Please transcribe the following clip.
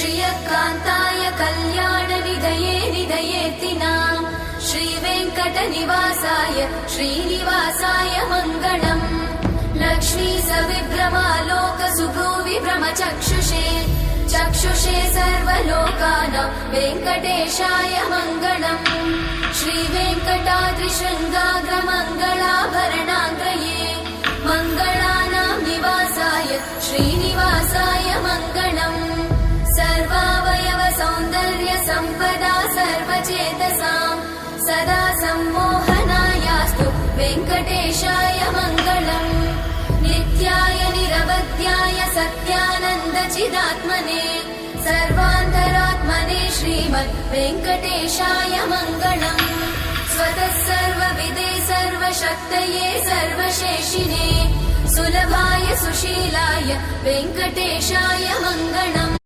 श्रियकान्ताय कल्याणनिधये निधयेतिनाम् श्रीवेङ्कटनिवासाय श्रीनिवासाय मङ्गलम् लक्ष्मी सविभ्रमालोकसुभ्रूविभ्रमचक्षुषे चक्षुषे सर्वलोकानां वेङ्कटेशाय मङ्गलम् श्रीवेङ्कटाद्रिशृङ्गाग्रमङ्गलाभरणाङ्गये मङ्गलानां निवासाय श्रीनिवासाय मङ्गलम् सर्वावयव सौन्दर्य सम्पदा सर्वचेतसां सदा सम्मोहनायास्तु वेङ्कटेशाय मङ्गलम् नित्याय निरवध्याय सत्यानन्दचिदात्मने सर्वान्तरात्मने श्रीमद् वेङ्कटेशाय मङ्गलम् स्वतः सर्वविदे सर्वशक्तये सर्वशेषिने सुलभाय सुशीलाय वेङ्कटेशाय मङ्गलम्